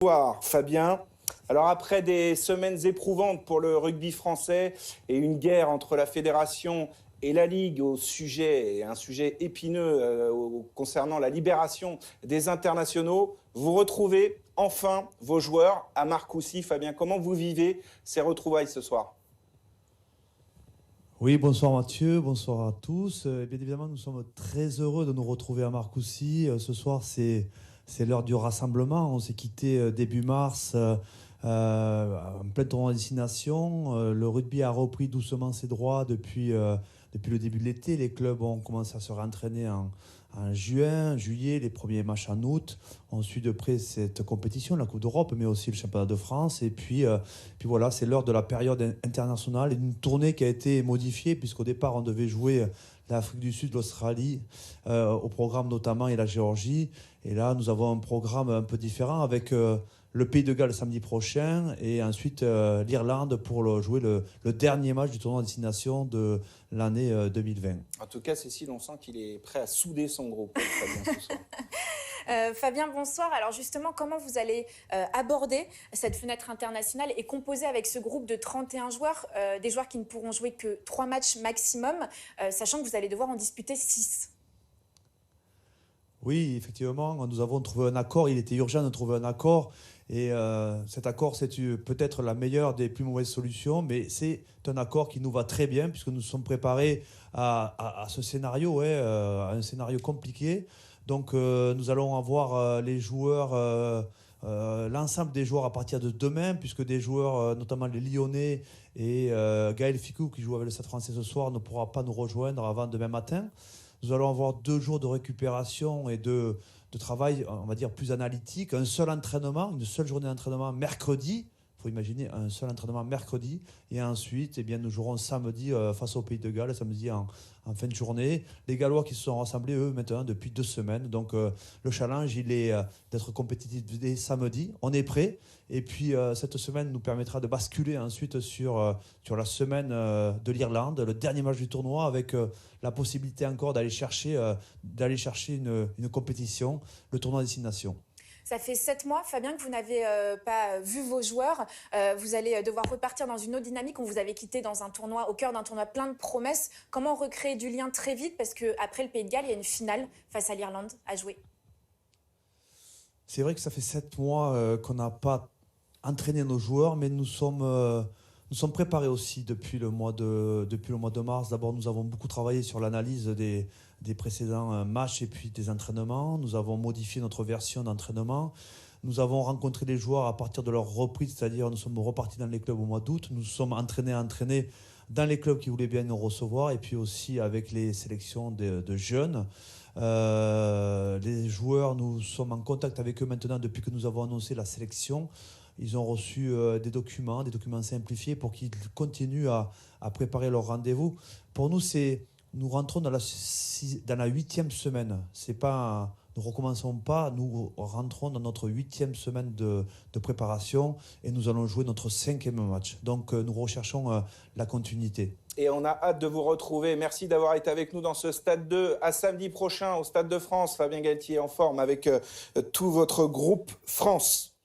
Bonsoir Fabien. Alors après des semaines éprouvantes pour le rugby français et une guerre entre la fédération et la Ligue un sujet épineux concernant la libération des internationaux, vous retrouvez enfin vos joueurs à Marcoussis. Fabien, comment vous vivez ces retrouvailles ce soir? Oui, bonsoir Mathieu, bonsoir à tous. Bien évidemment, nous sommes très heureux de nous retrouver à Marcoussis. Ce soir, c'est l'heure du rassemblement. On s'est quitté début mars en plein tournoi de destination. Le rugby a repris doucement ses droits depuis le début de l'été. Les clubs ont commencé à se réentraîner en juin, juillet, les premiers matchs en août. On suit de près cette compétition, la Coupe d'Europe, mais aussi le Championnat de France. Et puis voilà, c'est l'heure de la période internationale, une tournée qui a été modifiée, puisqu'au départ, on devait jouer l'Afrique du Sud, l'Australie, au programme notamment, et la Géorgie. Et là, nous avons un programme un peu différent avec le Pays de Galles samedi prochain et ensuite l'Irlande pour jouer le dernier match du tournoi à destination de l'année 2020. En tout cas, Cécile, on sent qu'il est prêt à souder son groupe, Fabien, ce soir. Fabien, bonsoir. Alors justement, comment vous allez aborder cette fenêtre internationale et composer avec ce groupe de 31 joueurs, des joueurs qui ne pourront jouer que 3 matchs maximum, sachant que vous allez devoir en disputer 6? Oui, effectivement, nous avons trouvé un accord. Il était urgent de trouver un accord. Et cet accord, c'est peut-être la meilleure des plus mauvaises solutions, mais c'est un accord qui nous va très bien, puisque nous sommes préparés à ce scénario, à un scénario compliqué. Donc, nous allons avoir les joueurs, l'ensemble des joueurs à partir de demain, puisque des joueurs, notamment les Lyonnais et Gaël Ficou, qui joue avec le Stade Français ce soir, ne pourra pas nous rejoindre avant demain matin. Nous allons avoir 2 jours de récupération et de travail, on va dire, plus analytique. Un seul entraînement, une seule journée d'entraînement mercredi. Il faut imaginer un seul entraînement mercredi. Et ensuite, eh bien, nous jouerons samedi face au Pays de Galles, samedi en fin de journée. Les Gallois qui se sont rassemblés, eux, maintenant, depuis 2 semaines. Donc, le challenge, il est d'être compétitif dès samedi. On est prêt. Et puis, cette semaine nous permettra de basculer ensuite sur la semaine de l'Irlande, le dernier match du tournoi, avec la possibilité encore d'aller chercher une compétition, le tournoi destination. Ça fait 7 mois, Fabien, que vous n'avez pas vu vos joueurs. Vous allez devoir repartir dans une autre dynamique. On vous avait quitté dans un tournoi, au cœur d'un tournoi plein de promesses. Comment recréer du lien très vite? Parce qu'après le Pays de Galles, il y a une finale face à l'Irlande à jouer. C'est vrai que ça fait 7 mois qu'on n'a pas entraîné nos joueurs, mais nous sommes préparés aussi depuis le mois de mars. D'abord, nous avons beaucoup travaillé sur l'analyse des précédents matchs et puis des entraînements. Nous avons modifié notre version d'entraînement. Nous avons rencontré les joueurs à partir de leur reprise, c'est-à-dire nous sommes repartis dans les clubs au mois d'août. Nous sommes entraînés dans les clubs qui voulaient bien nous recevoir et puis aussi avec les sélections de jeunes. Les joueurs, nous sommes en contact avec eux maintenant depuis que nous avons annoncé la sélection. Ils ont reçu des documents simplifiés pour qu'ils continuent à préparer leur rendez-vous. Pour nous, nous rentrons dans la 8e semaine. Nous ne recommençons pas, nous rentrons dans notre 8e semaine de préparation et nous allons jouer notre 5e match. Donc nous recherchons la continuité. Et on a hâte de vous retrouver. Merci d'avoir été avec nous dans ce Stade 2. À samedi prochain au Stade de France. Fabien Galtier en forme avec tout votre groupe France.